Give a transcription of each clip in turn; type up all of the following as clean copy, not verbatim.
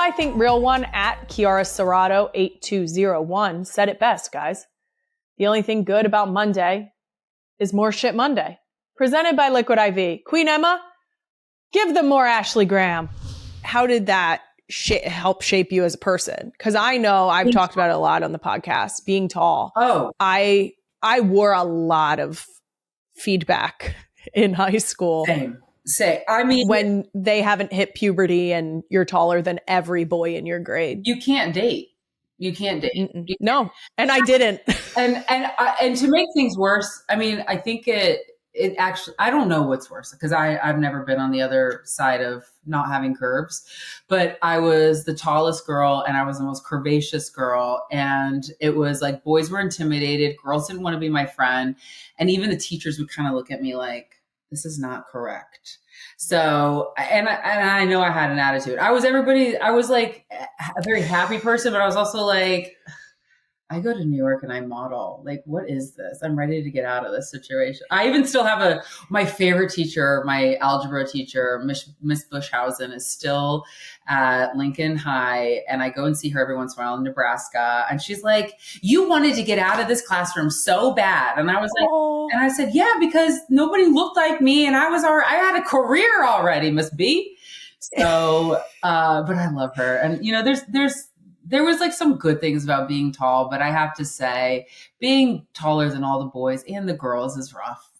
I think real one at Kiara Serrato 8201 said it best, guys. The only thing good about Monday is more shit Monday. Presented by Liquid IV. Queen Emma, give them more Ashley Graham. How did that help shape you as a person? Because I know I've talked about it a lot on the podcast, being tall. Oh, I wore a lot of feedback in high school. Say, I mean, when they haven't hit puberty and you're taller than every boy in your grade. You can't date. You can't date. No, and I didn't. and to make things worse, I mean, I think it actually, I don't know what's worse because I've never been on the other side of not having curves, but I was the tallest girl and I was the most curvaceous girl. And it was like boys were intimidated. Girls didn't want to be my friend. And even the teachers would kind of look at me like, this is not correct. So, and I know I had an attitude. I was like a very happy person, but I was also like, I go to New York and I model. Like, what is this? I'm ready to get out of this situation. I even still have my favorite teacher, my algebra teacher, Miss Bushhausen, is still at Lincoln High. And I go and see her every once in a while in Nebraska. And she's like, you wanted to get out of this classroom so bad. And I was like, And I said, yeah, because nobody looked like me. And I had a career already, Miss B. So, but I love her. And, you know, there was like some good things about being tall, but I have to say being taller than all the boys and the girls is rough.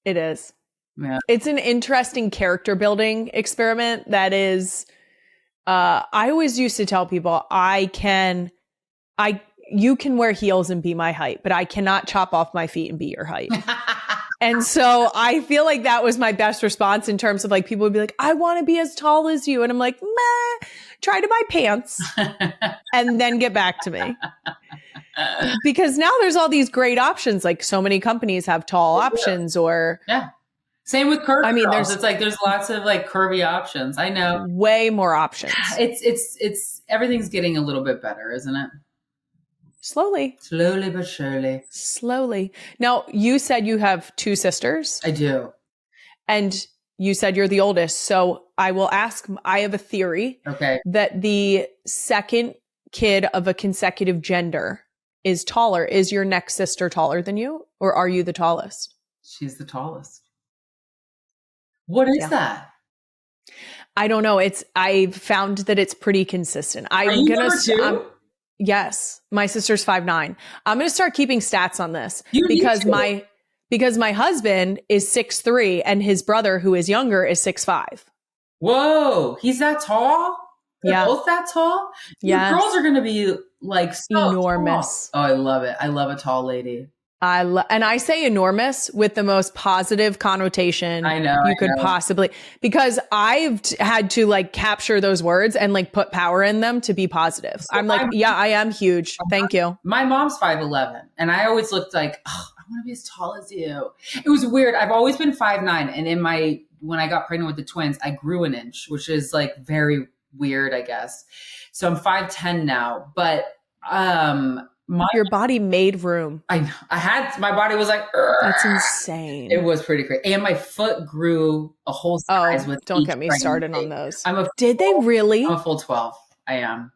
It is. Yeah. It's an interesting character building experiment that is, I always used to tell people you can wear heels and be my height, but I cannot chop off my feet and be your height. And so I feel like that was my best response in terms of like, people would be like, I want to be as tall as you. And I'm like, meh, try to buy pants and then get back to me. Because now there's all these great options. Like so many companies have tall options or. Yeah. Same with curvy. I mean, there's lots of like curvy options. I know. Way more options. It's everything's getting a little bit better, isn't it? Slowly but surely. Slowly. Now, you said you have two sisters. I do. And you said you're the oldest. So I will ask, I have a theory that the second kid of a consecutive gender is taller. Is your next sister taller than you? Or are you the tallest? She's the tallest. What is that? I don't know. I found that it's pretty consistent. I'm going to... Yes. My sister's 5'9". I'm going to start keeping stats on this because my husband is 6'3" and his brother, who is younger, is 6'5". Whoa. He's that tall? They're both that tall? Yeah. Girls are going to be like so enormous. Tall. Oh, I love it. I love a tall lady. And I say enormous with the most positive connotation you could possibly, because I've had to like capture those words and like put power in them to be positive. So I'm like, yeah, I am huge. Thank you. My mom's 5'11", and I always looked like, oh, I want to be as tall as you. It was weird. I've always been 5'9", and when I got pregnant with the twins, I grew an inch, which is like very weird, I guess. So I'm 5'10" now, but your body made room. My body was like, Urgh. That's insane. It was pretty crazy. And my foot grew a whole size with don't get me started on those. Did they really? I'm a full 12. I am.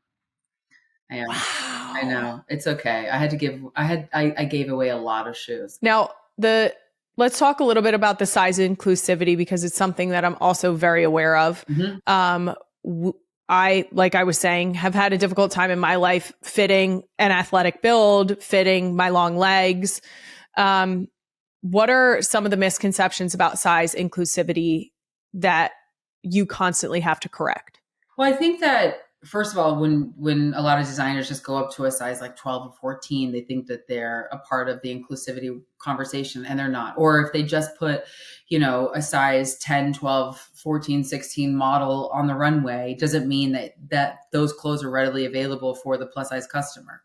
Wow. I know. It's okay. I gave away a lot of shoes. Now let's talk a little bit about the size inclusivity, because it's something that I'm also very aware of. Mm-hmm. Like I was saying, have had a difficult time in my life fitting an athletic build, fitting my long legs. What are some of the misconceptions about size inclusivity that you constantly have to correct? Well, I think that, first of all, when a lot of designers just go up to a size like 12 or 14, they think that they're a part of the inclusivity conversation, and they're not. Or if they just put, a size 10, 12, 14, 16 model on the runway, doesn't mean that those clothes are readily available for the plus size customer.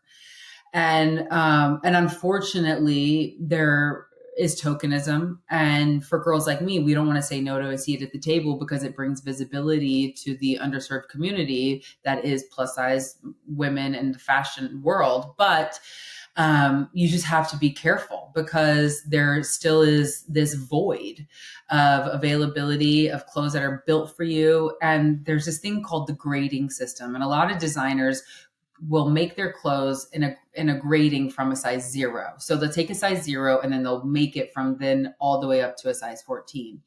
And unfortunately, there is tokenism. And for girls like me, we don't want to say no to a seat at the table because it brings visibility to the underserved community that is plus size women in the fashion world. But You just have to be careful because there still is this void of availability of clothes that are built for you. And there's this thing called the grading system. And a lot of designers will make their clothes in a grading from a size 0. So they'll take a size 0 and then they'll make it from then all the way up to a size 14.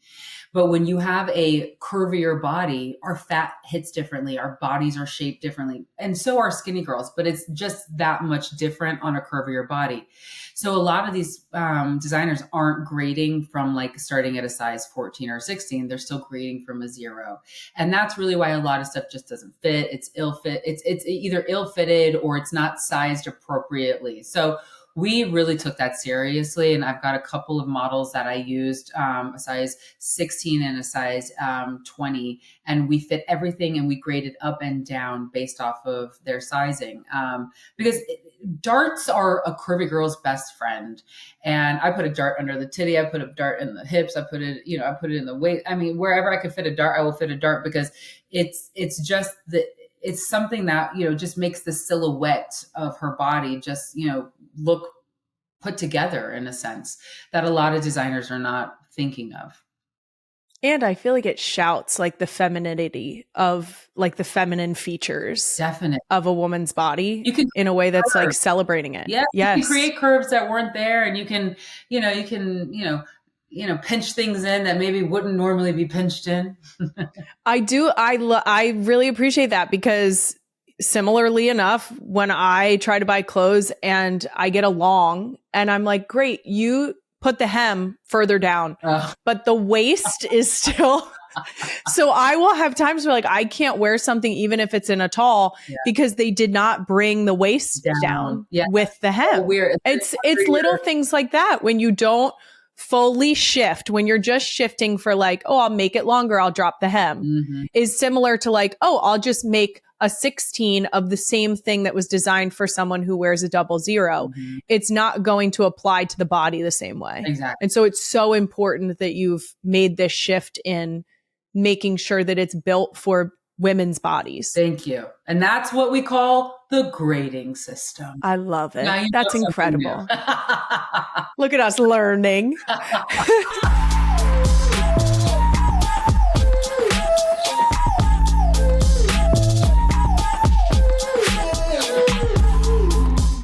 But when you have a curvier body, our fat hits differently. Our bodies are shaped differently. And so are skinny girls, but it's just that much different on a curvier body. So a lot of these designers aren't grading from like starting at a size 14 or 16. They're still grading from a 0. And that's really why a lot of stuff just doesn't fit. It's ill fit. It's either ill fitted or it's not sized appropriately. So we really took that seriously. And I've got a couple of models that I used, a size 16 and a size 20. And we fit everything and we graded up and down based off of their sizing. Because darts are a curvy girl's best friend. And I put a dart under the titty. I put a dart in the hips. I put it in the waist. I mean, wherever I could fit a dart, I will fit a dart because it's just it's something that, just makes the silhouette of her body just, look put together in a sense that a lot of designers are not thinking of. And I feel like it shouts like the femininity of like the feminine features Definitely of a woman's body you can in a way that's like celebrating it. Yeah. Yes. You can create curves that weren't there and you can pinch things in that maybe wouldn't normally be pinched in. I really appreciate that because similarly enough, when I try to buy clothes and I get a long and I'm like, great, you put the hem further down, but the waist is still. So I will have times where like I can't wear something even if it's in a tall because they did not bring the waist down with the hem. So weird. It's little things like that when you don't fully shift, when you're just shifting for like, oh, I'll make it longer, I'll drop the hem, is similar to like, oh, I'll just make a 16 of the same thing that was designed for someone who wears a 00. It's not going to apply to the body the same way. Exactly. And so it's so important that you've made this shift in making sure that it's built for women's bodies. Thank you. And that's what we call the grading system. I love it. That's incredible. Look at us learning.